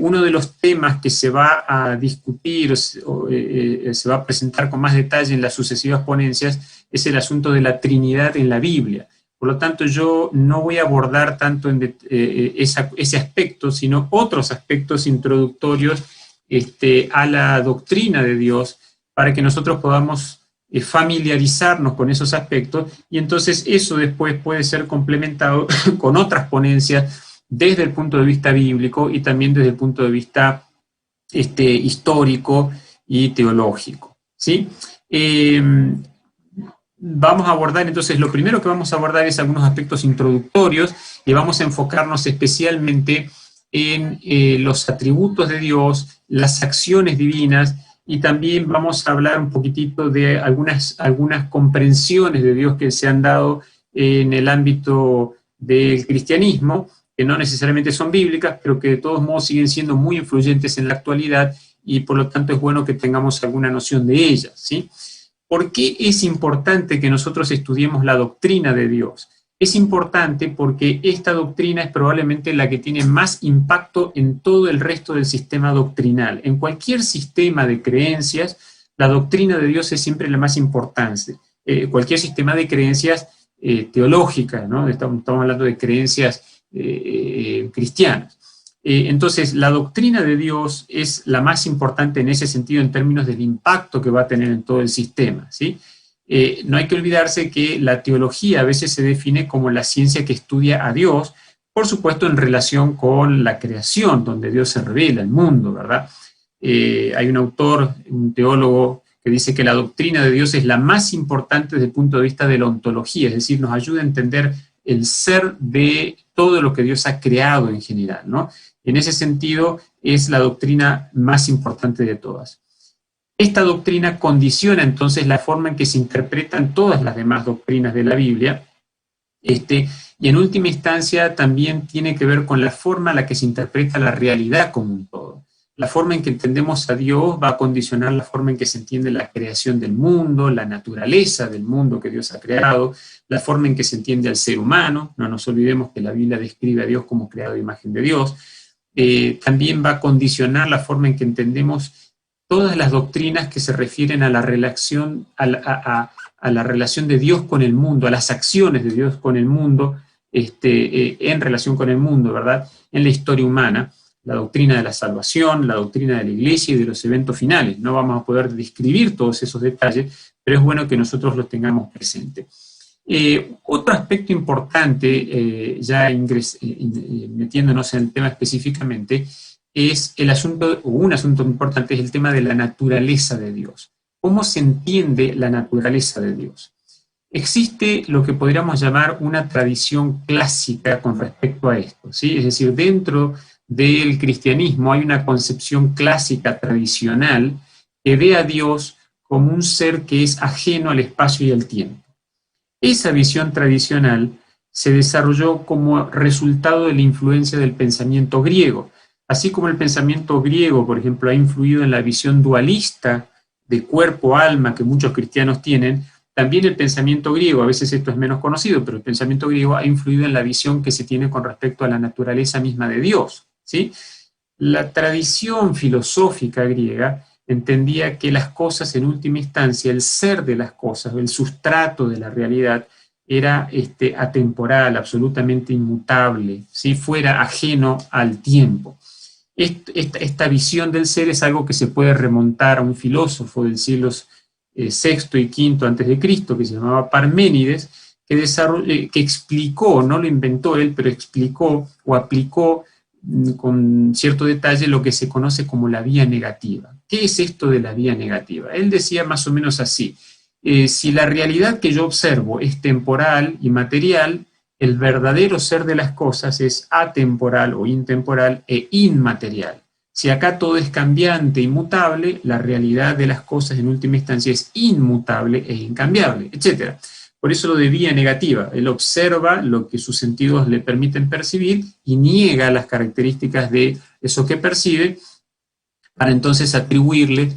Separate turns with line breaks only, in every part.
uno de los temas que se va a discutir se va a presentar con más detalle en las sucesivas ponencias es el asunto de la Trinidad en la Biblia. Por lo tanto, yo no voy a abordar tanto ese aspecto, sino otros aspectos introductorios a la doctrina de Dios, para que nosotros podamos familiarizarnos con esos aspectos, y entonces eso después puede ser complementado con otras ponencias desde el punto de vista bíblico y también desde el punto de vista histórico y teológico, ¿sí? Vamos a abordar, entonces, lo primero que vamos a abordar es algunos aspectos introductorios, y vamos a enfocarnos especialmente en los atributos de Dios, las acciones divinas, y también vamos a hablar un poquitito de algunas comprensiones de Dios que se han dado en el ámbito del cristianismo, que no necesariamente son bíblicas, pero que de todos modos siguen siendo muy influyentes en la actualidad, y por lo tanto es bueno que tengamos alguna noción de ellas, ¿sí? ¿Por qué es importante que nosotros estudiemos la doctrina de Dios? Es importante porque esta doctrina es probablemente la que tiene más impacto en todo el resto del sistema doctrinal. En cualquier sistema de creencias, la doctrina de Dios es siempre la más importante. Cualquier sistema de creencias teológicas, ¿no? Estamos hablando de creencias cristianas. Entonces, la doctrina de Dios es la más importante en ese sentido, en términos del impacto que va a tener en todo el sistema, ¿sí? No hay que olvidarse que la teología a veces se define como la ciencia que estudia a Dios, por supuesto en relación con la creación, donde Dios se revela, el mundo, ¿verdad? Hay un autor, un teólogo, que dice que la doctrina de Dios es la más importante desde el punto de vista de la ontología, es decir, nos ayuda a entender el ser de todo lo que Dios ha creado en general, ¿no? En ese sentido, es la doctrina más importante de todas. Esta doctrina condiciona entonces la forma en que se interpretan todas las demás doctrinas de la Biblia, y en última instancia también tiene que ver con la forma en la que se interpreta la realidad como un todo. La forma en que entendemos a Dios va a condicionar la forma en que se entiende la creación del mundo, la naturaleza del mundo que Dios ha creado, la forma en que se entiende al ser humano. No nos olvidemos que la Biblia describe a Dios como creado a imagen de Dios. También va a condicionar la forma en que entendemos todas las doctrinas que se refieren a la relación, a la relación de Dios con el mundo, a las acciones de Dios con el mundo, en relación con el mundo, ¿verdad? En la historia humana, la doctrina de la salvación, la doctrina de la iglesia y de los eventos finales. No vamos a poder describir todos esos detalles, pero es bueno que nosotros los tengamos presentes. Otro aspecto importante, metiéndonos en el tema específicamente, es un asunto importante, es el tema de la naturaleza de Dios. ¿Cómo se entiende la naturaleza de Dios? Existe lo que podríamos llamar una tradición clásica con respecto a esto, ¿sí? Es decir, dentro del cristianismo hay una concepción clásica tradicional que ve a Dios como un ser que es ajeno al espacio y al tiempo. Esa visión tradicional se desarrolló como resultado de la influencia del pensamiento griego. Así como el pensamiento griego, por ejemplo, ha influido en la visión dualista de cuerpo-alma que muchos cristianos tienen, también el pensamiento griego, a veces esto es menos conocido, pero el pensamiento griego ha influido en la visión que se tiene con respecto a la naturaleza misma de Dios, ¿sí? La tradición filosófica griega entendía que las cosas, en última instancia, el ser de las cosas, el sustrato de la realidad, era atemporal, absolutamente inmutable, ¿sí? Fuera ajeno al tiempo. Esta visión del ser es algo que se puede remontar a un filósofo del siglos VI y V antes de Cristo, que se llamaba Parménides, que explicó, no lo inventó él, pero explicó o aplicó con cierto detalle lo que se conoce como la vía negativa. ¿Qué es esto de la vía negativa? Él decía más o menos así: si la realidad que yo observo es temporal y material, el verdadero ser de las cosas es atemporal o intemporal e inmaterial. Si acá todo es cambiante y mutable, la realidad de las cosas en última instancia es inmutable e incambiable, etc. Por eso lo de vía negativa. Él observa lo que sus sentidos le permiten percibir y niega las características de eso que percibe para entonces atribuirle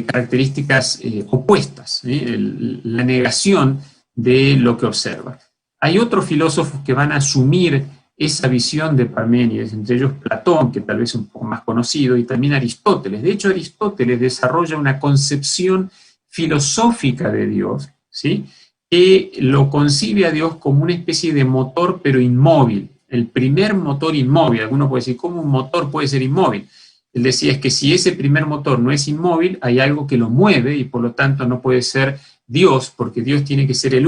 características opuestas, la negación de lo que observa. Hay otros filósofos que van a asumir esa visión de Parménides, entre ellos Platón, que tal vez es un poco más conocido, y también Aristóteles. De hecho, Aristóteles desarrolla una concepción filosófica de Dios, ¿sí?, que lo concibe a Dios como una especie de motor, pero inmóvil, el primer motor inmóvil. Alguno puede decir, ¿cómo un motor puede ser inmóvil? Él decía, es que si ese primer motor no es inmóvil, hay algo que lo mueve y por lo tanto no puede ser Dios, porque Dios tiene que ser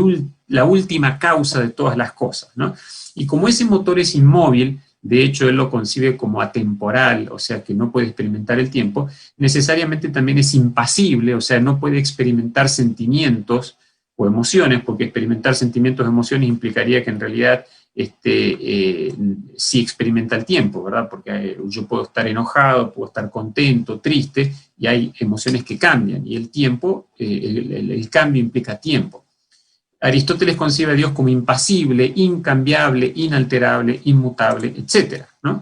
la última causa de todas las cosas, ¿no? Y como ese motor es inmóvil, de hecho él lo concibe como atemporal, o sea que no puede experimentar el tiempo, necesariamente también es impasible, o sea, no puede experimentar sentimientos o emociones, porque experimentar sentimientos o emociones implicaría que en realidad sí experimenta el tiempo, ¿verdad? Porque yo puedo estar enojado, puedo estar contento, triste, y hay emociones que cambian, y el tiempo, el cambio implica tiempo. Aristóteles concibe a Dios como impasible, incambiable, inalterable, inmutable, etc., ¿no?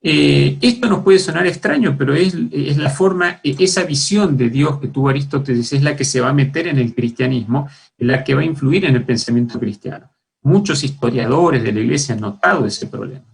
Esto nos puede sonar extraño, pero es la forma, esa visión de Dios que tuvo Aristóteles es la que se va a meter en el cristianismo, es la que va a influir en el pensamiento cristiano. Muchos historiadores de la Iglesia han notado ese problema.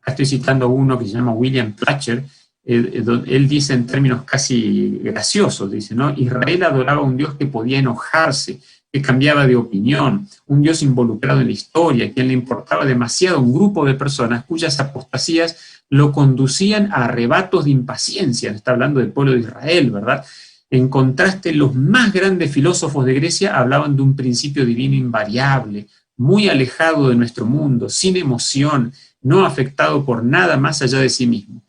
Acá estoy citando a uno que se llama William Platcher. Él dice en términos casi graciosos, dice, ¿no? Israel adoraba a un Dios que podía enojarse, que cambiaba de opinión, un Dios involucrado en la historia, a quien le importaba demasiado un grupo de personas cuyas apostasías lo conducían a arrebatos de impaciencia. Está hablando del pueblo de Israel, ¿verdad? En contraste, los más grandes filósofos de Grecia hablaban de un principio divino invariable, muy alejado de nuestro mundo, sin emoción, no afectado por nada más allá de sí mismo.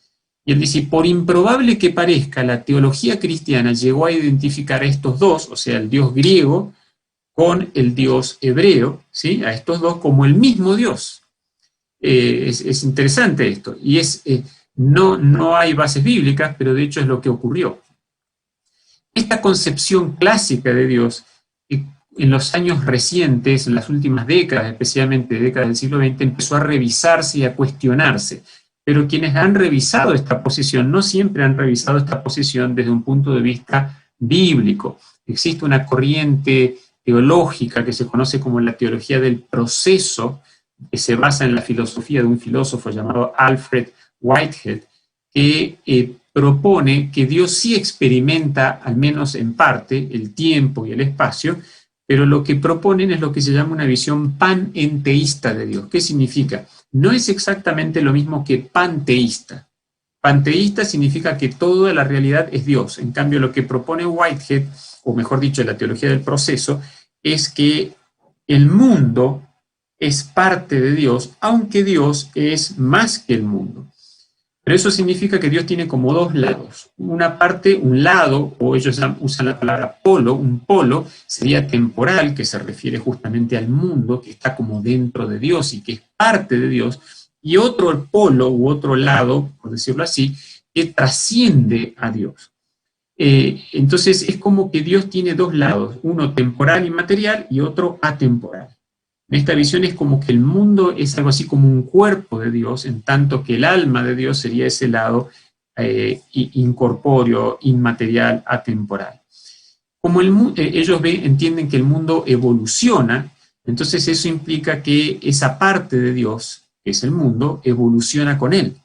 Y él dice, por improbable que parezca, la teología cristiana llegó a identificar a estos dos, o sea, el Dios griego con el Dios hebreo, ¿sí?, a estos dos como el mismo Dios. Es interesante esto, y no hay bases bíblicas, pero de hecho es lo que ocurrió. Esta concepción clásica de Dios, en los años recientes, en las últimas décadas, especialmente décadas del siglo XX, empezó a revisarse y a cuestionarse. Pero quienes han revisado esta posición no siempre han revisado esta posición desde un punto de vista bíblico. Existe una corriente teológica que se conoce como la teología del proceso, que se basa en la filosofía de un filósofo llamado Alfred Whitehead, que propone que Dios sí experimenta, al menos en parte, el tiempo y el espacio, pero lo que proponen es lo que se llama una visión panenteísta de Dios. ¿Qué significa? No es exactamente lo mismo que panteísta. Panteísta significa que toda la realidad es Dios. En cambio, lo que propone Whitehead, o mejor dicho, la teología del proceso, es que el mundo es parte de Dios, aunque Dios es más que el mundo. Pero eso significa que Dios tiene como dos lados. Una parte, un lado, o ellos usan la palabra polo, un polo sería temporal, que se refiere justamente al mundo, que está como dentro de Dios y que es parte de Dios, y otro polo u otro lado, por decirlo así, que trasciende a Dios. Entonces es como que Dios tiene dos lados, uno temporal y material y otro atemporal. En esta visión es como que el mundo es algo así como un cuerpo de Dios, en tanto que el alma de Dios sería ese lado incorpóreo, inmaterial, atemporal. Como ellos entienden que el mundo evoluciona, entonces eso implica que esa parte de Dios, que es el mundo, evoluciona con él.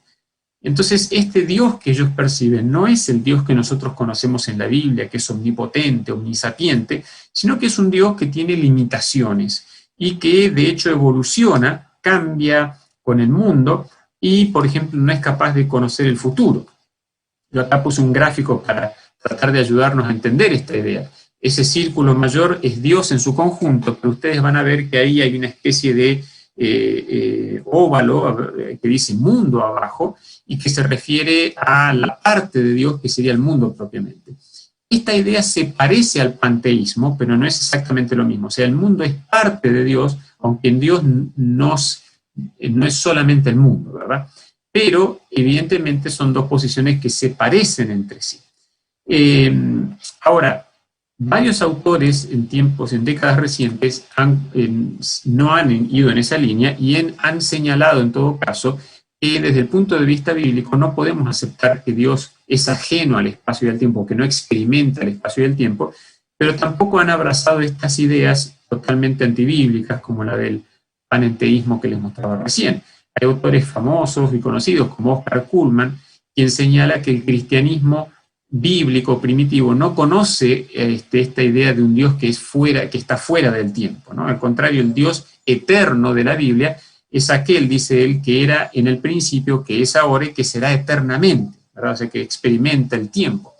Entonces, este Dios que ellos perciben no es el Dios que nosotros conocemos en la Biblia, que es omnipotente, omnisapiente, sino que es un Dios que tiene limitaciones y que de hecho evoluciona, cambia con el mundo y, por ejemplo, no es capaz de conocer el futuro. Yo acá puse un gráfico para tratar de ayudarnos a entender esta idea. Ese círculo mayor es Dios en su conjunto, pero ustedes van a ver que ahí hay una especie de óvalo que dice mundo abajo y que se refiere a la parte de Dios que sería el mundo propiamente. Esta idea se parece al panteísmo, pero no es exactamente lo mismo. O sea, el mundo es parte de Dios, aunque en Dios no es solamente el mundo, ¿verdad? Pero evidentemente son dos posiciones que se parecen entre sí. Ahora, varios autores en décadas recientes, no han ido en esa línea y han señalado en todo caso que desde el punto de vista bíblico no podemos aceptar que Dios es ajeno al espacio y al tiempo, que no experimenta el espacio y el tiempo, pero tampoco han abrazado estas ideas totalmente antibíblicas como la del panenteísmo que les mostraba recién. Hay autores famosos y conocidos como Oscar Cullmann, quien señala que el cristianismo bíblico primitivo no conoce esta idea de un Dios que está fuera del tiempo, ¿no? Al contrario, el Dios eterno de la Biblia es aquel, dice él, que era en el principio, que es ahora y que será eternamente, ¿verdad? O sea, que experimenta el tiempo.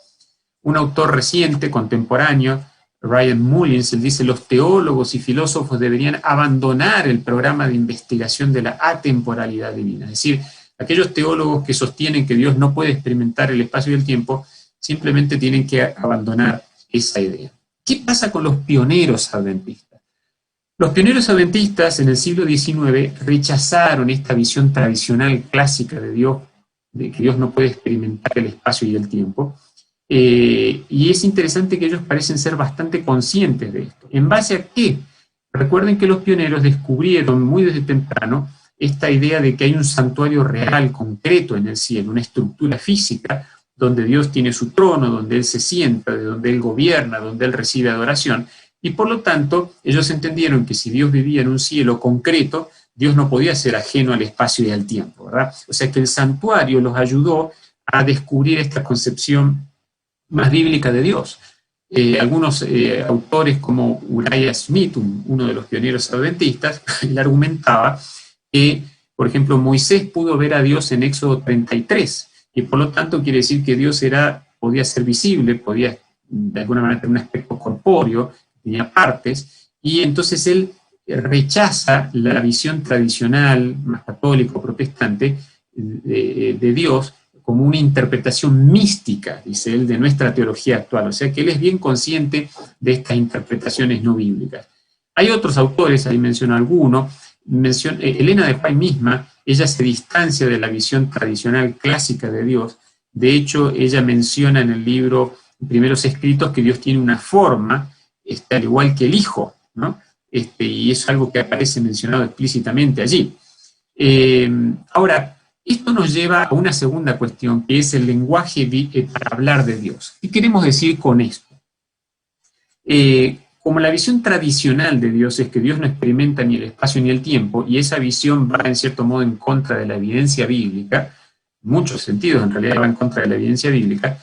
Un autor reciente, contemporáneo, Ryan Mullins, él dice: los teólogos y filósofos deberían abandonar el programa de investigación de la atemporalidad divina. Es decir, aquellos teólogos que sostienen que Dios no puede experimentar el espacio y el tiempo, simplemente tienen que abandonar esa idea. ¿Qué pasa con los pioneros adventistas? Los pioneros adventistas en el siglo XIX rechazaron esta visión tradicional clásica de Dios, de que Dios no puede experimentar el espacio y el tiempo. Y es interesante que ellos parecen ser bastante conscientes de esto. ¿En base a qué? Recuerden que los pioneros descubrieron muy desde temprano esta idea de que hay un santuario real, concreto en el cielo, una estructura física donde Dios tiene su trono, donde Él se sienta, de donde Él gobierna, donde Él recibe adoración. Y por lo tanto, ellos entendieron que si Dios vivía en un cielo concreto, Dios no podía ser ajeno al espacio y al tiempo, ¿verdad? O sea que el santuario los ayudó a descubrir esta concepción más bíblica de Dios. Algunos autores como Uriah Smith, uno de los pioneros adventistas, él argumentaba que, por ejemplo, Moisés pudo ver a Dios en Éxodo 33, y por lo tanto quiere decir que Dios podía ser visible, podía de alguna manera tener un aspecto corpóreo, tenía partes, y entonces él rechaza la visión tradicional, más católico, protestante, de Dios, como una interpretación mística, dice él, de nuestra teología actual. O sea que él es bien consciente de estas interpretaciones no bíblicas. Hay otros autores, ahí menciono alguno, Elena de White misma, ella se distancia de la visión tradicional clásica de Dios. De hecho, ella menciona en el libro Primeros Escritos que Dios tiene una forma, al igual que el Hijo, ¿no? Y es algo que aparece mencionado explícitamente allí. Ahora, esto nos lleva a una segunda cuestión, que es el lenguaje para hablar de Dios. ¿Qué queremos decir con esto? Como la visión tradicional de Dios es que Dios no experimenta ni el espacio ni el tiempo, y esa visión va en cierto modo en contra de la evidencia bíblica, en muchos sentidos en realidad va en contra de la evidencia bíblica,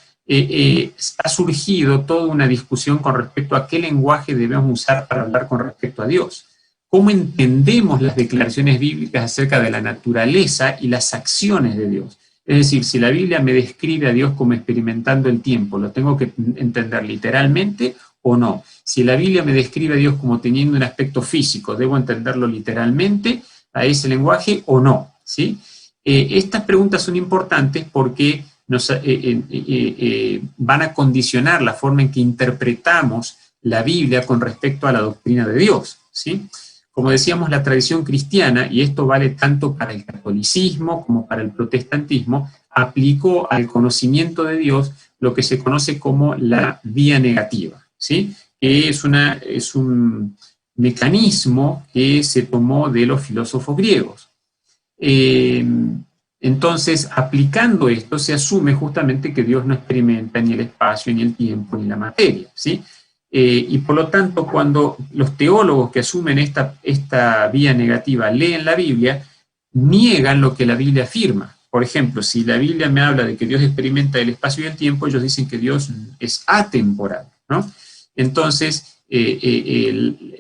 ha surgido toda una discusión con respecto a qué lenguaje debemos usar para hablar con respecto a Dios. ¿Cómo entendemos las declaraciones bíblicas acerca de la naturaleza y las acciones de Dios? Es decir, si la Biblia me describe a Dios como experimentando el tiempo, ¿lo tengo que entender literalmente o no? Si la Biblia me describe a Dios como teniendo un aspecto físico, ¿debo entenderlo literalmente a ese lenguaje o no? ¿Sí? Estas preguntas son importantes porque van a condicionar la forma en que interpretamos la Biblia con respecto a la doctrina de Dios, ¿sí? Como decíamos, la tradición cristiana, y esto vale tanto para el catolicismo como para el protestantismo, aplicó al conocimiento de Dios lo que se conoce como la vía negativa, ¿sí? Que es un mecanismo que se tomó de los filósofos griegos. Entonces, aplicando esto, se asume justamente que Dios no experimenta ni el espacio, ni el tiempo, ni la materia, ¿sí? Y por lo tanto, cuando los teólogos que asumen esta vía negativa leen la Biblia, niegan lo que la Biblia afirma. Por ejemplo, si la Biblia me habla de que Dios experimenta el espacio y el tiempo, ellos dicen que Dios es atemporal, ¿no? Entonces,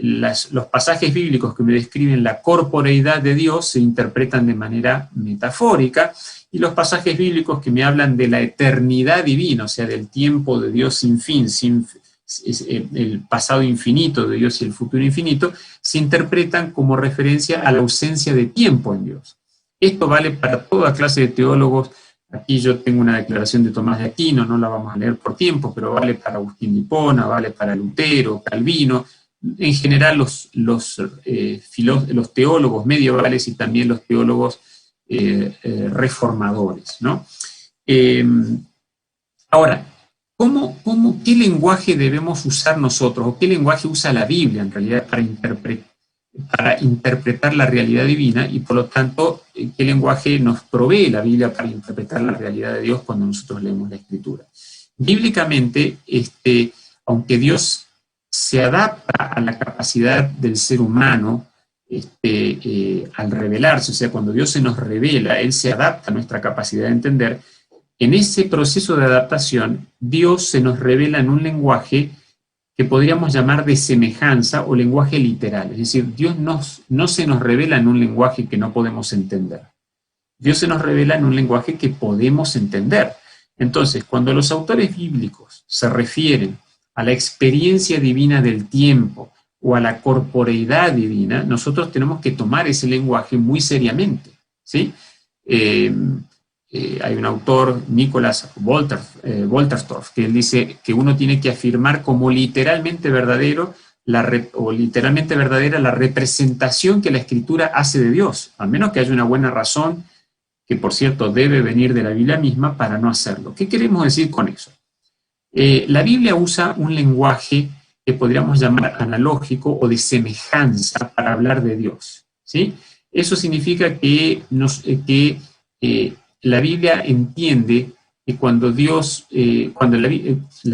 los pasajes bíblicos que me describen la corporeidad de Dios se interpretan de manera metafórica, y los pasajes bíblicos que me hablan de la eternidad divina, o sea, del tiempo de Dios sin fin, el pasado infinito de Dios y el futuro infinito, se interpretan como referencia a la ausencia de tiempo en Dios. Esto vale para toda clase de teólogos. Aquí yo tengo una declaración de Tomás de Aquino, no la vamos a leer por tiempo, pero vale para Agustín de Hipona, vale para Lutero, Calvino, en general los teólogos medievales y también los teólogos reformadores, ¿no? Ahora, ¿qué lenguaje debemos usar nosotros, o qué lenguaje usa la Biblia en realidad para interpretar la realidad divina, y por lo tanto, qué lenguaje nos provee la Biblia para interpretar la realidad de Dios cuando nosotros leemos la Escritura? Bíblicamente, aunque Dios se adapta a la capacidad del ser humano al revelarse, o sea, cuando Dios se nos revela, Él se adapta a nuestra capacidad de entender. En ese proceso de adaptación, Dios se nos revela en un lenguaje que podríamos llamar de semejanza o lenguaje literal. Es decir, Dios no se nos revela en un lenguaje que no podemos entender. Dios se nos revela en un lenguaje que podemos entender. Entonces, cuando los autores bíblicos se refieren a la experiencia divina del tiempo o a la corporeidad divina, nosotros tenemos que tomar ese lenguaje muy seriamente, ¿sí? Hay un autor, Nicholas Wolterstorff, que él dice que uno tiene que afirmar como literalmente verdadera la representación que la Escritura hace de Dios, a menos que haya una buena razón, que por cierto debe venir de la Biblia misma, para no hacerlo. ¿Qué queremos decir con eso? La Biblia usa un lenguaje que podríamos llamar analógico o de semejanza para hablar de Dios, ¿sí? Eso significa que la Biblia entiende que cuando la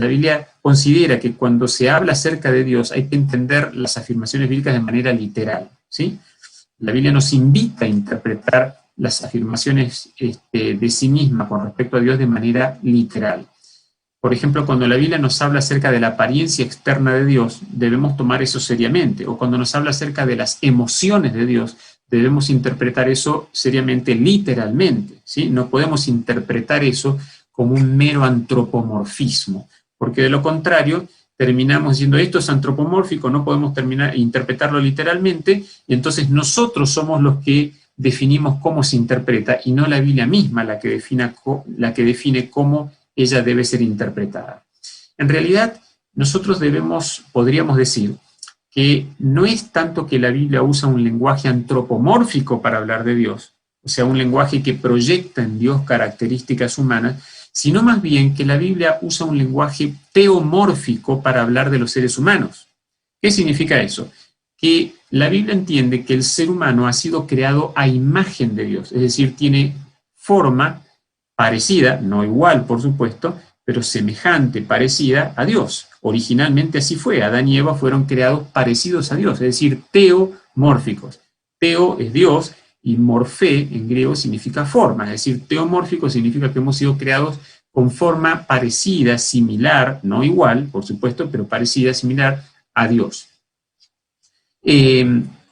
Biblia considera que cuando se habla acerca de Dios hay que entender las afirmaciones bíblicas de manera literal, ¿sí? La Biblia nos invita a interpretar las afirmaciones de sí misma con respecto a Dios de manera literal. Por ejemplo, cuando la Biblia nos habla acerca de la apariencia externa de Dios, debemos tomar eso seriamente. O cuando nos habla acerca de las emociones de Dios, debemos interpretar eso seriamente, literalmente, ¿sí? No podemos interpretar eso como un mero antropomorfismo, porque de lo contrario terminamos diciendo esto es antropomórfico, no podemos interpretarlo literalmente, y entonces nosotros somos los que definimos cómo se interpreta y no la Biblia misma la que define cómo ella debe ser interpretada. En realidad, nosotros podríamos decir que no es tanto que la Biblia usa un lenguaje antropomórfico para hablar de Dios, o sea, un lenguaje que proyecta en Dios características humanas, sino más bien que la Biblia usa un lenguaje teomórfico para hablar de los seres humanos. ¿Qué significa eso? Que la Biblia entiende que el ser humano ha sido creado a imagen de Dios, es decir, tiene forma parecida, no igual por supuesto, pero semejante, parecida a Dios. Originalmente así fue, Adán y Eva fueron creados parecidos a Dios, es decir, teomórficos. Teo es Dios y morfé en griego significa forma, es decir, teomórfico significa que hemos sido creados con forma parecida, similar, no igual, por supuesto, pero parecida, similar a Dios.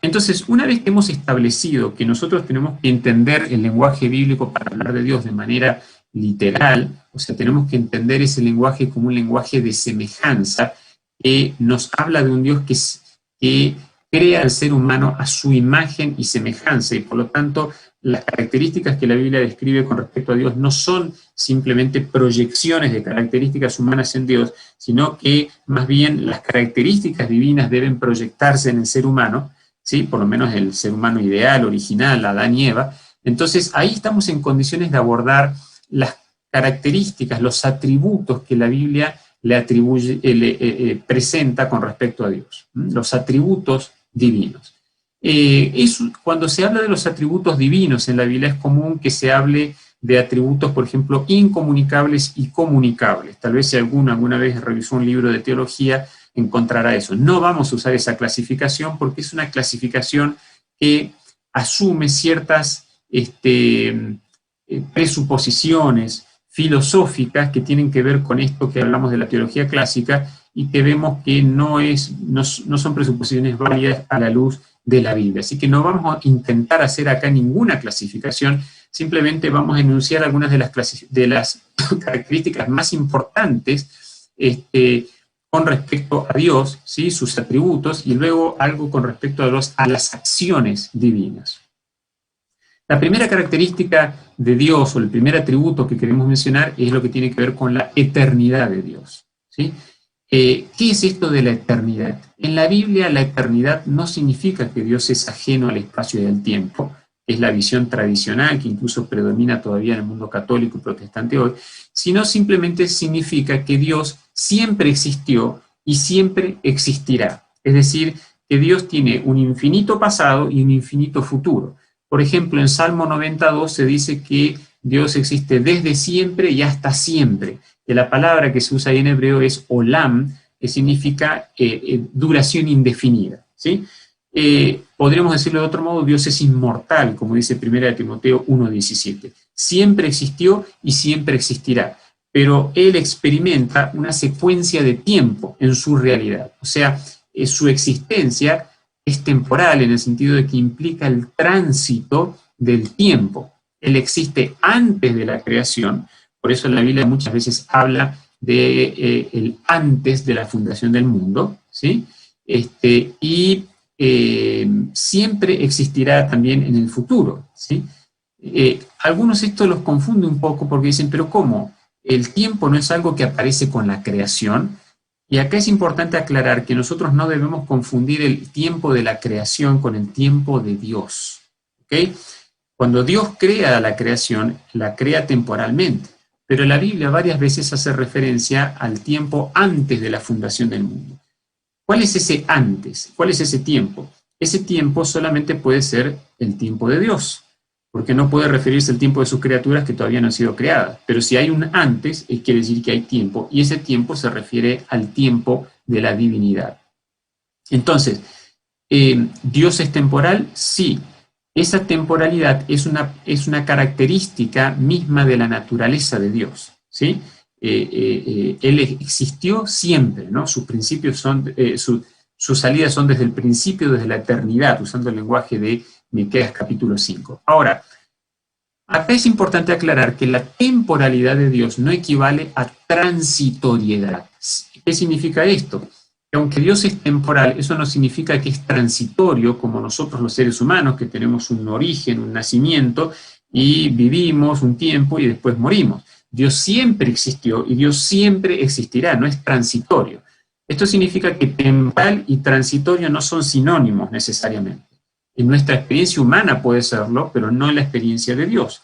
Entonces, una vez que hemos establecido que nosotros tenemos que entender el lenguaje bíblico para hablar de Dios de manera literal, o sea, tenemos que entender ese lenguaje como un lenguaje de semejanza que nos habla de un Dios que crea al ser humano a su imagen y semejanza, y por lo tanto las características que la Biblia describe con respecto a Dios no son simplemente proyecciones de características humanas en Dios, sino que más bien las características divinas deben proyectarse en el ser humano, ¿sí? Por lo menos el ser humano ideal, original, Adán y Eva. Entonces ahí estamos en condiciones de abordar las características, los atributos que la Biblia presenta con respecto a Dios, los atributos divinos. Cuando se habla de los atributos divinos en la Biblia es común que se hable de atributos, por ejemplo, incomunicables y comunicables. Tal vez si alguna vez revisó un libro de teología encontrará eso. No vamos a usar esa clasificación porque es una clasificación que asume ciertas presuposiciones filosóficas que tienen que ver con esto que hablamos de la teología clásica y que vemos que no son presuposiciones válidas a la luz de la Biblia. Así que no vamos a intentar hacer acá ninguna clasificación, simplemente vamos a enunciar algunas de las características más importantes con respecto a Dios, ¿sí? Sus atributos, y luego algo con respecto a las acciones divinas. La primera característica de Dios, o el primer atributo que queremos mencionar, es lo que tiene que ver con la eternidad de Dios, ¿sí? ¿Qué es esto de la eternidad? En la Biblia la eternidad no significa que Dios es ajeno al espacio y al tiempo, es la visión tradicional que incluso predomina todavía en el mundo católico y protestante hoy, sino simplemente significa que Dios siempre existió y siempre existirá. Es decir, que Dios tiene un infinito pasado y un infinito futuro. Por ejemplo, en Salmo 92 se dice que Dios existe desde siempre y hasta siempre. Que la palabra que se usa ahí en hebreo es olam, que significa duración indefinida, ¿sí? Podríamos decirlo de otro modo, Dios es inmortal, como dice 1 Timoteo 1:17. Siempre existió y siempre existirá, pero Él experimenta una secuencia de tiempo en su realidad. O sea, su existencia es temporal en el sentido de que implica el tránsito del tiempo. Él existe antes de la creación, por eso la Biblia muchas veces habla de el antes de la fundación del mundo, ¿sí? Y siempre existirá también en el futuro, ¿sí? Algunos esto los confunde un poco porque dicen, pero ¿cómo? El tiempo no es algo que aparece con la creación. Y acá es importante aclarar que nosotros no debemos confundir el tiempo de la creación con el tiempo de Dios, ¿ok? Cuando Dios crea la creación, la crea temporalmente, pero la Biblia varias veces hace referencia al tiempo antes de la fundación del mundo. ¿Cuál es ese antes? ¿Cuál es ese tiempo? Ese tiempo solamente puede ser el tiempo de Dios, porque no puede referirse al tiempo de sus criaturas que todavía no han sido creadas. Pero si hay un antes, quiere decir que hay tiempo, y ese tiempo se refiere al tiempo de la divinidad. Entonces, ¿Dios es temporal? Sí. Esa temporalidad es una característica misma de la naturaleza de Dios, ¿sí? Él existió siempre, ¿no? Sus principios son, sus salidas son desde el principio, desde la eternidad, usando el lenguaje de Miqueas capítulo 5. Ahora, acá es importante aclarar que la temporalidad de Dios no equivale a transitoriedad. ¿Qué significa esto? Que aunque Dios es temporal, eso no significa que es transitorio como nosotros los seres humanos, que tenemos un origen, un nacimiento, y vivimos un tiempo y después morimos. Dios siempre existió y Dios siempre existirá, no es transitorio. Esto significa que temporal y transitorio no son sinónimos necesariamente. En nuestra experiencia humana puede serlo, pero no en la experiencia de Dios.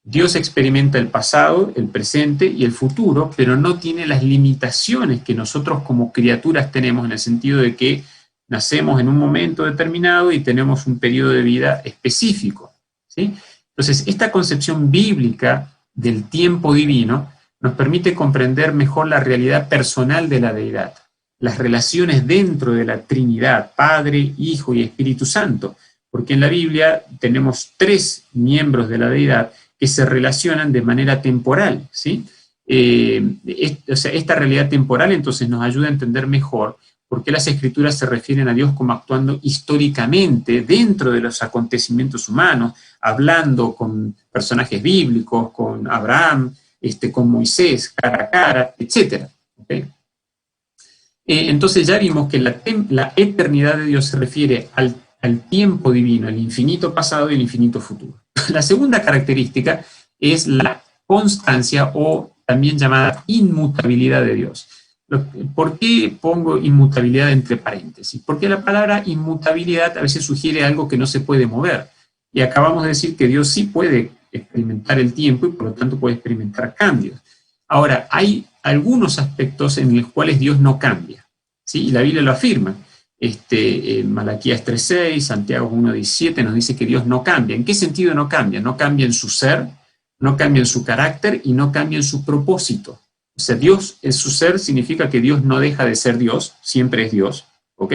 Dios experimenta el pasado, el presente y el futuro, pero no tiene las limitaciones que nosotros como criaturas tenemos, en el sentido de que nacemos en un momento determinado y tenemos un periodo de vida específico, ¿sí? Entonces, esta concepción bíblica del tiempo divino nos permite comprender mejor la realidad personal de la deidad, las relaciones dentro de la Trinidad, Padre, Hijo y Espíritu Santo, porque en la Biblia tenemos 3 miembros de la deidad que se relacionan de manera temporal, ¿sí? O sea, esta realidad temporal entonces nos ayuda a entender mejor por qué las Escrituras se refieren a Dios como actuando históricamente dentro de los acontecimientos humanos, hablando con personajes bíblicos, con Abraham, con Moisés, cara a cara, etc. ¿Okay? Entonces ya vimos que la eternidad de Dios se refiere al tiempo divino, el infinito pasado y el infinito futuro. La segunda característica es la constancia o también llamada inmutabilidad de Dios. ¿Por qué pongo inmutabilidad entre paréntesis? Porque la palabra inmutabilidad a veces sugiere algo que no se puede mover. Y acabamos de decir que Dios sí puede experimentar el tiempo y por lo tanto puede experimentar cambios. Ahora, hay algunos aspectos en los cuales Dios no cambia, ¿sí? Y la Biblia lo afirma. Malaquías 3:6, Santiago 1:17 nos dice que Dios no cambia. ¿En qué sentido no cambia? No cambia en su ser, no cambia en su carácter y no cambia en su propósito. O sea, Dios en su ser significa que Dios no deja de ser Dios, siempre es Dios, ¿ok?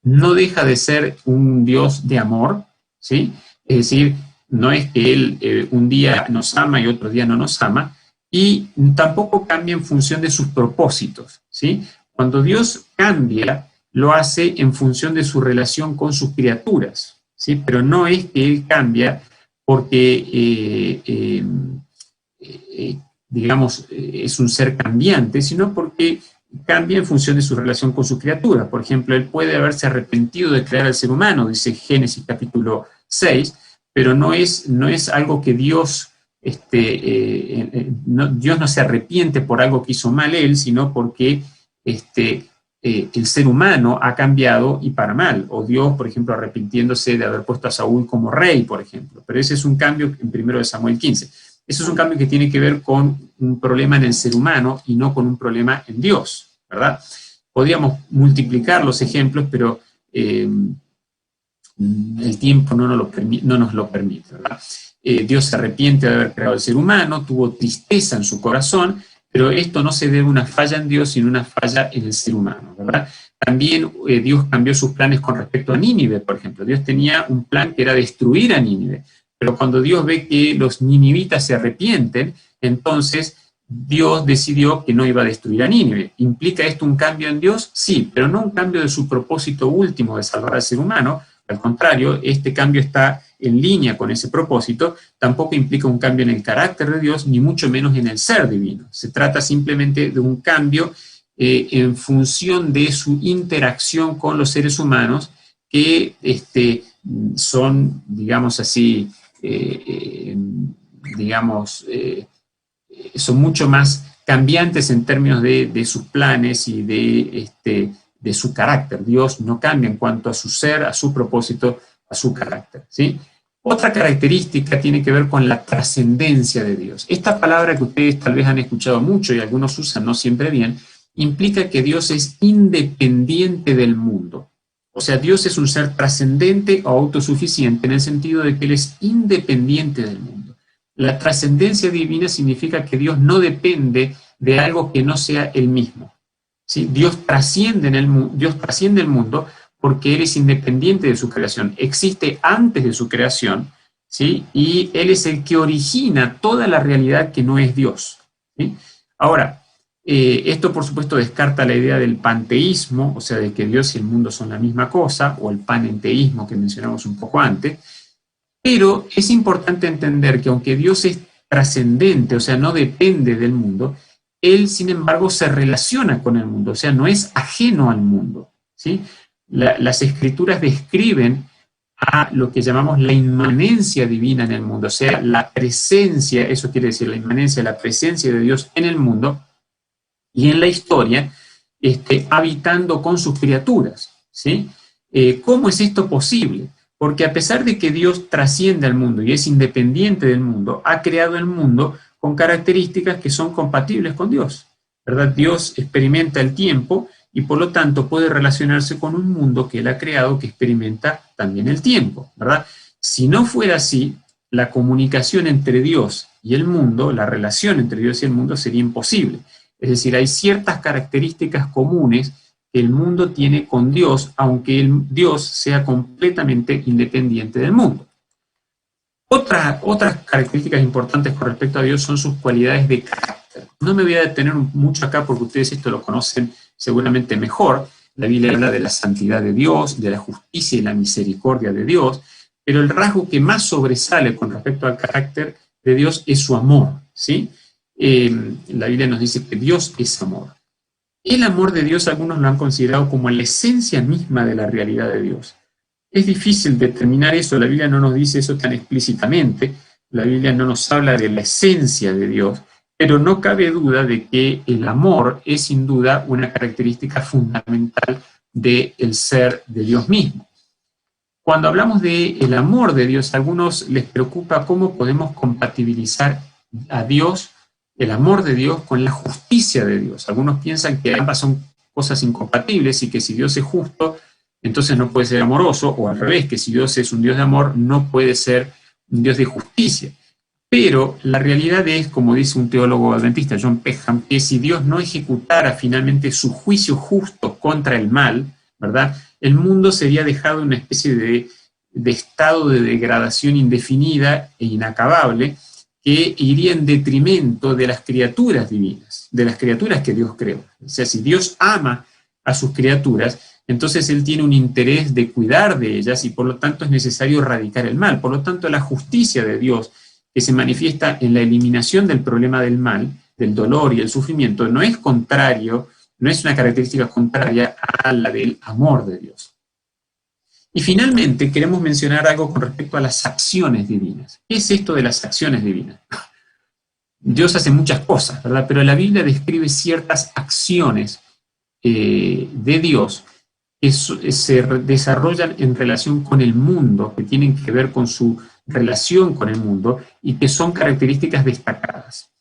No deja de ser un Dios de amor, ¿sí? Es decir, no es que Él un día nos ama y otro día no nos ama, y tampoco cambia en función de sus propósitos, ¿sí? Cuando Dios cambia, lo hace en función de su relación con sus criaturas, ¿sí? Pero no es que Él cambia porque, digamos, es un ser cambiante, sino porque cambia en función de su relación con sus criaturas. Por ejemplo, Él puede haberse arrepentido de crear al ser humano, dice Génesis capítulo 6, pero no es algo que Dios... Dios no se arrepiente por algo que hizo mal Él, sino porque el ser humano ha cambiado y para mal, o Dios, por ejemplo, arrepintiéndose de haber puesto a Saúl como rey, por ejemplo, pero ese es un cambio en 1 Samuel 15. Eso es un cambio que tiene que ver con un problema en el ser humano y no con un problema en Dios, ¿verdad? Podríamos multiplicar los ejemplos, pero el tiempo no nos lo permite, ¿verdad? Dios se arrepiente de haber creado al ser humano, tuvo tristeza en su corazón, pero esto no se debe a una falla en Dios, sino a una falla en el ser humano, ¿verdad? También Dios cambió sus planes con respecto a Nínive, por ejemplo. Dios tenía un plan que era destruir a Nínive, pero cuando Dios ve que los ninivitas se arrepienten, entonces Dios decidió que no iba a destruir a Nínive. ¿Implica esto un cambio en Dios? Sí, pero no un cambio de su propósito último de salvar al ser humano. Al contrario, este cambio está en línea con ese propósito. Tampoco implica un cambio en el carácter de Dios, ni mucho menos en el ser divino. Se trata simplemente de un cambio en función de su interacción con los seres humanos, que son, digamos así, son mucho más cambiantes en términos de sus planes y de su carácter. Dios no cambia en cuanto a su ser, a su propósito, a su carácter, ¿sí? Otra característica tiene que ver con la trascendencia de Dios. Esta palabra que ustedes tal vez han escuchado mucho y algunos usan no siempre bien, implica que Dios es independiente del mundo. O sea, Dios es un ser trascendente o autosuficiente en el sentido de que Él es independiente del mundo. La trascendencia divina significa que Dios no depende de algo que no sea Él mismo, ¿sí? Dios trasciende el mundo porque Él es independiente de su creación, existe antes de su creación, ¿sí? Y Él es el que origina toda la realidad que no es Dios, ¿sí? Ahora, esto por supuesto descarta la idea del panteísmo, o sea, de que Dios y el mundo son la misma cosa, o el panenteísmo que mencionamos un poco antes, pero es importante entender que aunque Dios es trascendente, o sea, no depende del mundo, Él, sin embargo, se relaciona con el mundo, o sea, no es ajeno al mundo, ¿sí? Las Escrituras describen a lo que llamamos la inmanencia divina en el mundo, o sea, la presencia, eso quiere decir la inmanencia, la presencia de Dios en el mundo y en la historia, habitando con sus criaturas, ¿sí? ¿Cómo es esto posible? Porque a pesar de que Dios trasciende al mundo y es independiente del mundo, ha creado el mundo con características que son compatibles con Dios, ¿verdad? Dios experimenta el tiempo y por lo tanto puede relacionarse con un mundo que Él ha creado que experimenta también el tiempo, ¿verdad? Si no fuera así, la comunicación entre Dios y el mundo, la relación entre Dios y el mundo sería imposible. Es decir, hay ciertas características comunes que el mundo tiene con Dios, aunque Dios sea completamente independiente del mundo. Otras características importantes con respecto a Dios son sus cualidades de carácter. No me voy a detener mucho acá porque ustedes esto lo conocen seguramente mejor. La Biblia habla de la santidad de Dios, de la justicia y la misericordia de Dios, pero el rasgo que más sobresale con respecto al carácter de Dios es su amor, ¿sí? La Biblia nos dice que Dios es amor. El amor de Dios algunos lo han considerado como la esencia misma de la realidad de Dios. Es difícil determinar eso, la Biblia no nos dice eso tan explícitamente, la Biblia no nos habla de la esencia de Dios, pero no cabe duda de que el amor es sin duda una característica fundamental del ser de Dios mismo. Cuando hablamos del amor de Dios, a algunos les preocupa cómo podemos compatibilizar a Dios, el amor de Dios, con la justicia de Dios. Algunos piensan que ambas son cosas incompatibles y que si Dios es justo, entonces no puede ser amoroso, o al revés, que si Dios es un Dios de amor, no puede ser un Dios de justicia. Pero la realidad es, como dice un teólogo adventista, John Peckham, que si Dios no ejecutara finalmente su juicio justo contra el mal, ¿verdad?, el mundo sería dejado en una especie de estado de degradación indefinida e inacabable, que iría en detrimento de las criaturas divinas, de las criaturas que Dios creó. O sea, si Dios ama a sus criaturas, entonces Él tiene un interés de cuidar de ellas y por lo tanto es necesario erradicar el mal. Por lo tanto, la justicia de Dios, que se manifiesta en la eliminación del problema del mal, del dolor y el sufrimiento, no es contrario, no es una característica contraria a la del amor de Dios. Y finalmente queremos mencionar algo con respecto a las acciones divinas. ¿Qué es esto de las acciones divinas? Dios hace muchas cosas, ¿verdad? Pero la Biblia describe ciertas acciones de Dios que se desarrollan en relación con el mundo, que tienen que ver con su relación con el mundo y que son características destacadas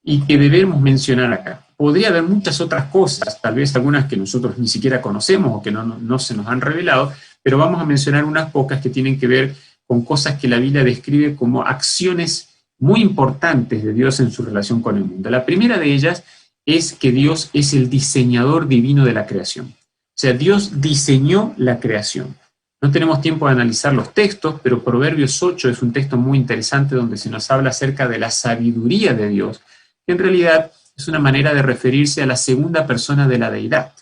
y que debemos mencionar acá. Podría haber muchas otras cosas, tal vez algunas que nosotros ni siquiera conocemos o que no se nos han revelado, pero vamos a mencionar unas pocas que tienen que ver con cosas que la Biblia describe como acciones muy importantes de Dios en su relación con el mundo. La primera de ellas es que Dios es el diseñador divino de la creación. O sea, Dios diseñó la creación. No tenemos tiempo de analizar los textos, pero Proverbios 8 es un texto muy interesante donde se nos habla acerca de la sabiduría de Dios, que en realidad es una manera de referirse a la segunda persona de la deidad.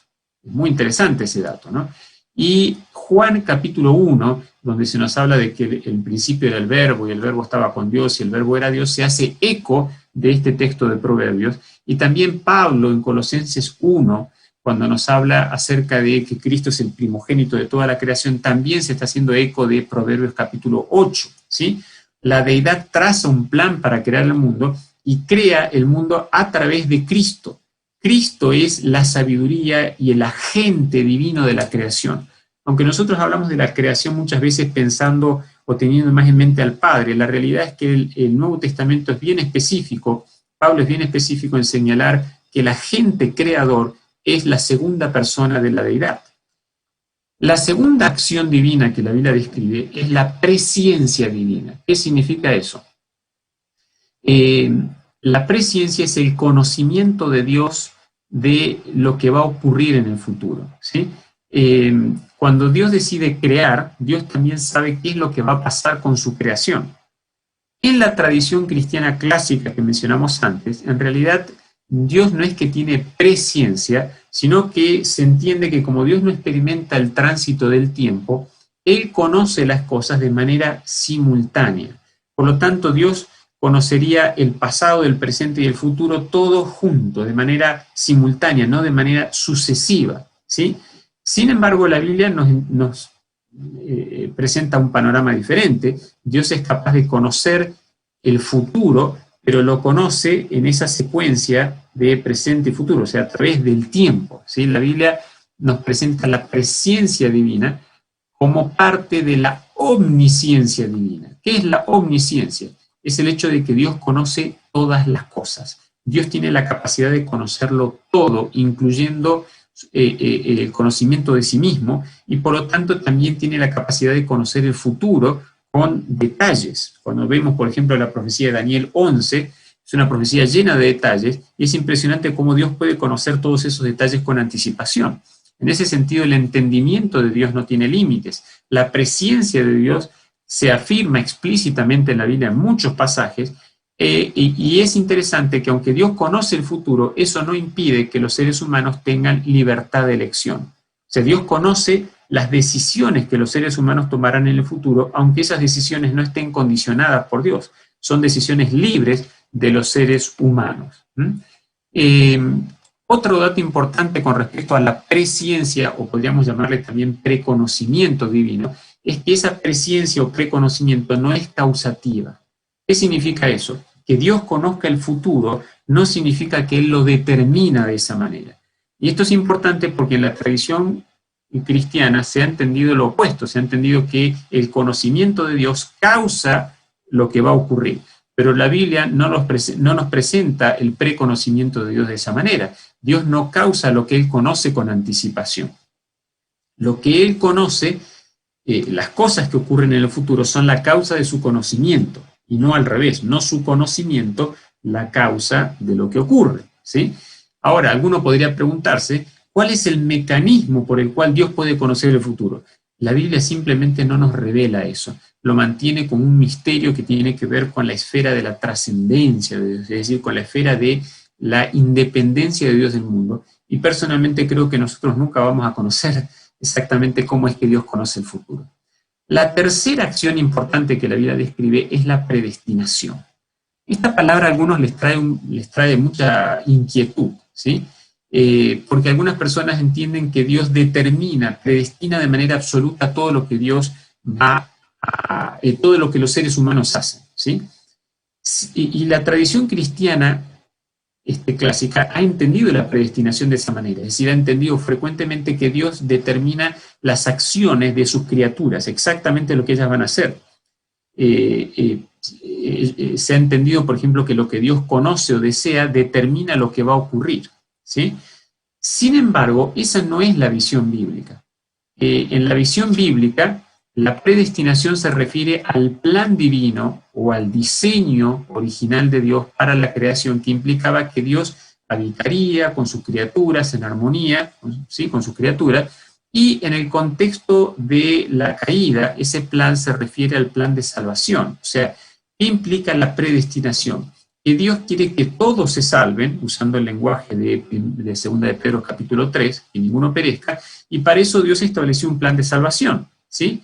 Es muy interesante ese dato, ¿no? Y Juan capítulo 1, donde se nos habla de que el principio era el verbo y el verbo estaba con Dios y el verbo era Dios, se hace eco de este texto de Proverbios. Y también Pablo en Colosenses 1, cuando nos habla acerca de que Cristo es el primogénito de toda la creación, también se está haciendo eco de Proverbios capítulo 8, ¿sí? La deidad traza un plan para crear el mundo y crea el mundo a través de Cristo. Cristo es la sabiduría y el agente divino de la creación. Aunque nosotros hablamos de la creación muchas veces pensando o teniendo más en mente al Padre, la realidad es que el Nuevo Testamento es bien específico, Pablo es bien específico en señalar que el agente creador es la segunda persona de la deidad. La segunda acción divina que la Biblia describe es la presciencia divina. ¿Qué significa eso? La presciencia es el conocimiento de Dios de lo que va a ocurrir en el futuro, ¿sí? Cuando Dios decide crear, Dios también sabe qué es lo que va a pasar con su creación. En la tradición cristiana clásica que mencionamos antes, en realidad Dios no es que tiene presciencia, sino que se entiende que como Dios no experimenta el tránsito del tiempo, Él conoce las cosas de manera simultánea. Por lo tanto, Dios conocería el pasado, el presente y el futuro todo junto, de manera simultánea, no de manera sucesiva, ¿sí? Sin embargo, la Biblia nos presenta un panorama diferente. Dios es capaz de conocer el futuro, pero lo conoce en esa secuencia de presente y futuro, o sea, a través del tiempo, ¿sí? La Biblia nos presenta la presciencia divina como parte de la omnisciencia divina. ¿Qué es la omnisciencia? Es el hecho de que Dios conoce todas las cosas. Dios tiene la capacidad de conocerlo todo, incluyendo el conocimiento de sí mismo, y por lo tanto también tiene la capacidad de conocer el futuro con detalles. Cuando vemos, por ejemplo, la profecía de Daniel 11, es una profecía llena de detalles, y es impresionante cómo Dios puede conocer todos esos detalles con anticipación. En ese sentido, el entendimiento de Dios no tiene límites. La presciencia de Dios se afirma explícitamente en la Biblia en muchos pasajes, y es interesante que aunque Dios conoce el futuro, eso no impide que los seres humanos tengan libertad de elección. O sea, Dios conoce las decisiones que los seres humanos tomarán en el futuro, aunque esas decisiones no estén condicionadas por Dios. Son decisiones libres de los seres humanos. Otro dato importante con respecto a la presciencia, o podríamos llamarle también preconocimiento divino, es que esa presciencia o preconocimiento no es causativa. ¿Qué significa eso? Que Dios conozca el futuro no significa que Él lo determina de esa manera. Y esto es importante porque en la tradición cristiana se ha entendido lo opuesto, se ha entendido que el conocimiento de Dios causa lo que va a ocurrir. Pero la Biblia no nos presenta el preconocimiento de Dios de esa manera. Dios no causa lo que Él conoce con anticipación. Lo que Él conoce, las cosas que ocurren en el futuro son la causa de su conocimiento, y no al revés, no su conocimiento la causa de lo que ocurre, ¿sí? Ahora, alguno podría preguntarse, ¿cuál es el mecanismo por el cual Dios puede conocer el futuro? La Biblia simplemente no nos revela eso, lo mantiene como un misterio que tiene que ver con la esfera de la trascendencia de Dios, es decir, con la esfera de la independencia de Dios del mundo, y personalmente creo que nosotros nunca vamos a conocer exactamente cómo es que Dios conoce el futuro. La tercera acción importante que la Biblia describe es la predestinación. Esta palabra a algunos les trae mucha inquietud, ¿sí? Porque algunas personas entienden que Dios predestina de manera absoluta todo lo que Dios todo lo que los seres humanos hacen, ¿sí? Y la tradición cristiana clásica ha entendido la predestinación de esa manera, es decir, ha entendido frecuentemente que Dios determina las acciones de sus criaturas, exactamente lo que ellas van a hacer. Se ha entendido, por ejemplo, que lo que Dios conoce o desea determina lo que va a ocurrir, ¿sí? Sin embargo, esa no es la visión bíblica. En la visión bíblica, La predestinación se refiere al plan divino o al diseño original de Dios para la creación, que implicaba que Dios habitaría con sus criaturas en armonía, ¿sí?, con sus criaturas, y en el contexto de la caída, ese plan se refiere al plan de salvación. O sea, ¿qué implica la predestinación? Que Dios quiere que todos se salven, usando el lenguaje de 2 de Pedro capítulo 3, que ninguno perezca, y para eso Dios estableció un plan de salvación, ¿sí?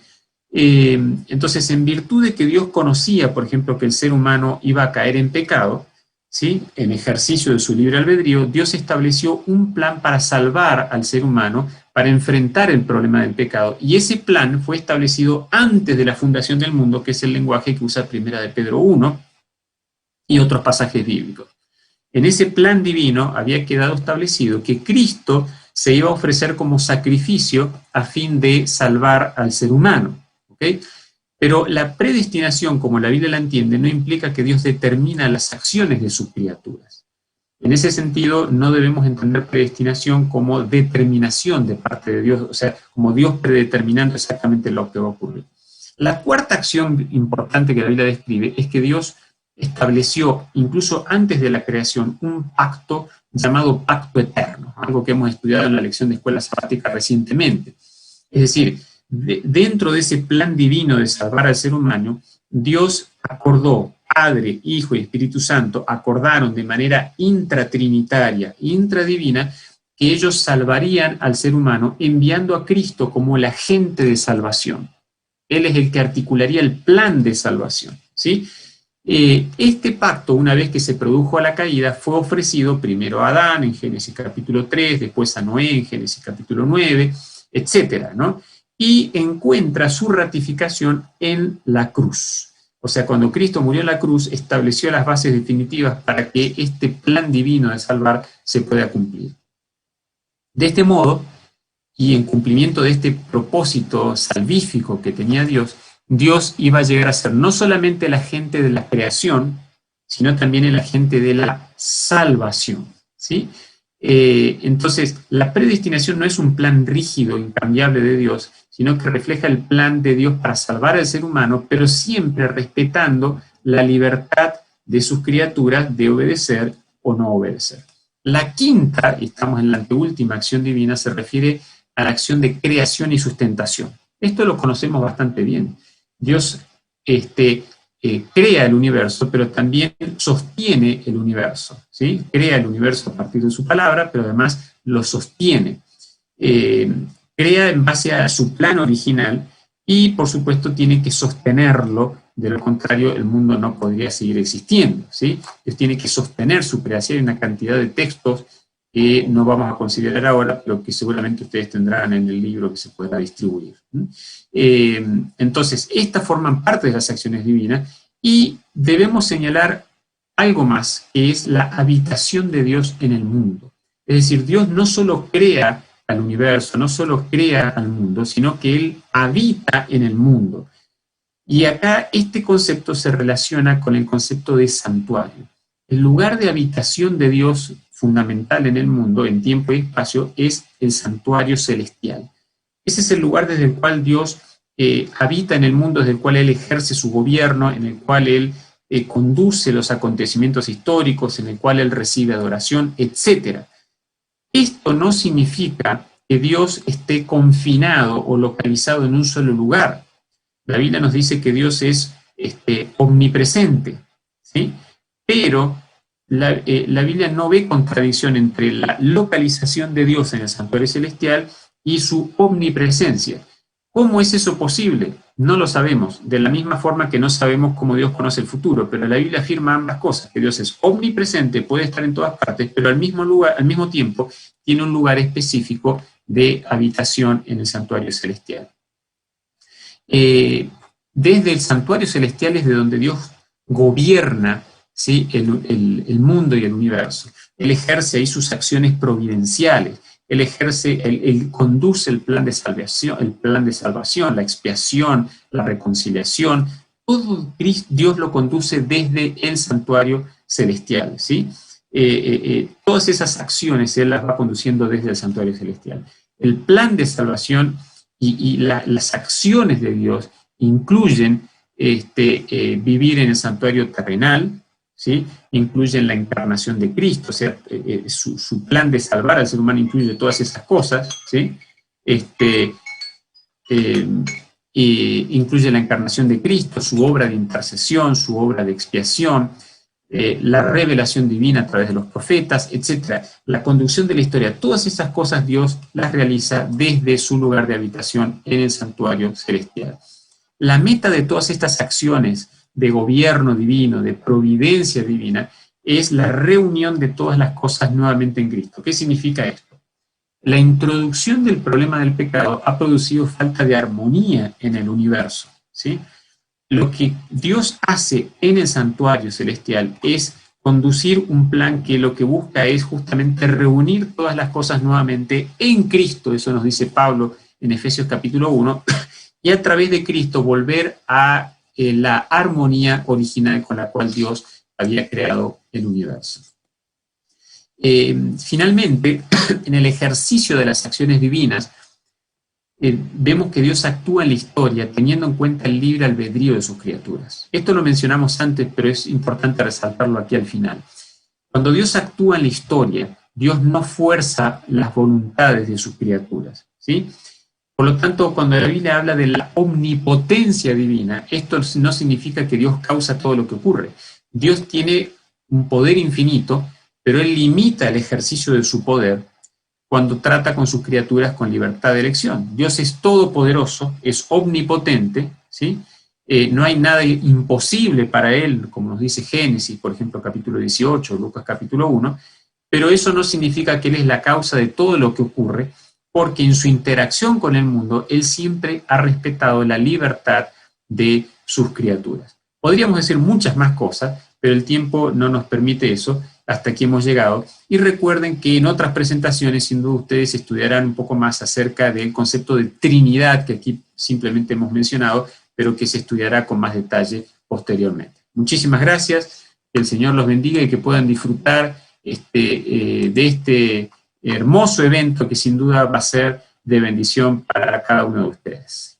Entonces, en virtud de que Dios conocía, por ejemplo, que el ser humano iba a caer en pecado, ¿sí?, en ejercicio de su libre albedrío, Dios estableció un plan para salvar al ser humano, para enfrentar el problema del pecado, y ese plan fue establecido antes de la fundación del mundo, que es el lenguaje que usa 1 de Pedro 1 y otros pasajes bíblicos. En ese plan divino había quedado establecido que Cristo se iba a ofrecer como sacrificio a fin de salvar al ser humano, ¿ok? Pero la predestinación, como la Biblia la entiende, no implica que Dios determina las acciones de sus criaturas. En ese sentido, no debemos entender predestinación como determinación de parte de Dios, o sea, como Dios predeterminando exactamente lo que va a ocurrir. La cuarta acción importante que la Biblia describe es que Dios estableció, incluso antes de la creación, un pacto llamado pacto eterno, algo que hemos estudiado en la lección de escuela sabática recientemente. Es decir, dentro de ese plan divino de salvar al ser humano, Dios acordó, Padre, Hijo y Espíritu Santo, acordaron de manera intratrinitaria, intradivina, que ellos salvarían al ser humano enviando a Cristo como el agente de salvación. Él es el que articularía el plan de salvación, ¿sí? Este pacto, una vez que se produjo la caída, fue ofrecido primero a Adán en Génesis capítulo 3, después a Noé en Génesis capítulo 9, etcétera, ¿no? Y encuentra su ratificación en la cruz. O sea, cuando Cristo murió en la cruz, estableció las bases definitivas para que este plan divino de salvar se pueda cumplir. De este modo, y en cumplimiento de este propósito salvífico que tenía Dios, Dios iba a llegar a ser no solamente el agente de la creación, sino también el agente de la salvación, ¿sí? Entonces, la predestinación no es un plan rígido, incambiable de Dios, sino que refleja el plan de Dios para salvar al ser humano, pero siempre respetando la libertad de sus criaturas de obedecer o no obedecer. La quinta, y estamos en la anteúltima acción divina, se refiere a la acción de creación y sustentación. Esto lo conocemos bastante bien. Dios crea el universo, pero también sostiene el universo, ¿sí? Crea el universo a partir de su palabra, pero además lo sostiene. Crea en base a su plan original y, por supuesto, tiene que sostenerlo. De lo contrario, el mundo no podría seguir existiendo, ¿sí? Dios tiene que sostener su creación. Hay una cantidad de textos que no vamos a considerar ahora, pero que seguramente ustedes tendrán en el libro que se podrá distribuir. Entonces, estas forman parte de las acciones divinas y debemos señalar algo más, que es la habitación de Dios en el mundo. Es decir, Dios no solo crea al universo, no solo crea al mundo, sino que Él habita en el mundo. Y acá este concepto se relaciona con el concepto de santuario. El lugar de habitación de Dios fundamental en el mundo, en tiempo y espacio, es el santuario celestial. Ese es el lugar desde el cual Dios habita en el mundo, desde el cual Él ejerce su gobierno, en el cual Él conduce los acontecimientos históricos, en el cual Él recibe adoración, etc. Esto no significa que Dios esté confinado o localizado en un solo lugar. La Biblia nos dice que Dios es omnipresente, ¿sí? Pero la Biblia no ve contradicción entre la localización de Dios en el santuario celestial y su omnipresencia. ¿Cómo es eso posible? No lo sabemos, de la misma forma que no sabemos cómo Dios conoce el futuro, pero la Biblia afirma ambas cosas, que Dios es omnipresente, puede estar en todas partes, pero al mismo tiempo tiene un lugar específico de habitación en el santuario celestial. Desde el santuario celestial es de donde Dios gobierna, ¿sí?, el mundo y el universo. Él ejerce ahí sus acciones providenciales. Él conduce el plan de salvación, la expiación, la reconciliación. Todo Dios lo conduce desde el santuario celestial, ¿sí? Todas esas acciones Él las va conduciendo desde el santuario celestial. El plan de salvación las acciones de Dios incluyen vivir en el santuario terrenal, ¿sí? Incluyen la encarnación de Cristo, o sea, su plan de salvar al ser humano incluye todas esas cosas, ¿sí? Incluye la encarnación de Cristo, su obra de intercesión, su obra de expiación, la revelación divina a través de los profetas, etc. La conducción de la historia, todas esas cosas Dios las realiza desde su lugar de habitación en el santuario celestial. La meta de todas estas acciones de gobierno divino, de providencia divina, es la reunión de todas las cosas nuevamente en Cristo. ¿Qué significa esto? La introducción del problema del pecado ha producido falta de armonía en el universo, ¿sí? Lo que Dios hace en el santuario celestial es conducir un plan que lo que busca es justamente reunir todas las cosas nuevamente en Cristo, eso nos dice Pablo en Efesios capítulo 1, y a través de Cristo volver a la armonía original con la cual Dios había creado el universo. Finalmente, en el ejercicio de las acciones divinas, vemos que Dios actúa en la historia teniendo en cuenta el libre albedrío de sus criaturas. Esto lo mencionamos antes, pero es importante resaltarlo aquí al final. Cuando Dios actúa en la historia, Dios no fuerza las voluntades de sus criaturas, ¿sí? Por lo tanto, cuando la Biblia habla de la omnipotencia divina, esto no significa que Dios causa todo lo que ocurre. Dios tiene un poder infinito, pero Él limita el ejercicio de su poder cuando trata con sus criaturas con libertad de elección. Dios es todopoderoso, es omnipotente, ¿sí? No hay nada imposible para Él, como nos dice Génesis, por ejemplo, capítulo 18, Lucas capítulo 1, pero eso no significa que Él es la causa de todo lo que ocurre, porque en su interacción con el mundo, Él siempre ha respetado la libertad de sus criaturas. Podríamos decir muchas más cosas, pero el tiempo no nos permite eso. Hasta aquí hemos llegado. Y recuerden que en otras presentaciones, sin duda, ustedes estudiarán un poco más acerca del concepto de Trinidad, que aquí simplemente hemos mencionado, pero que se estudiará con más detalle posteriormente. Muchísimas gracias, que el Señor los bendiga y que puedan disfrutar de este hermoso evento que sin duda va a ser de bendición para cada uno de ustedes.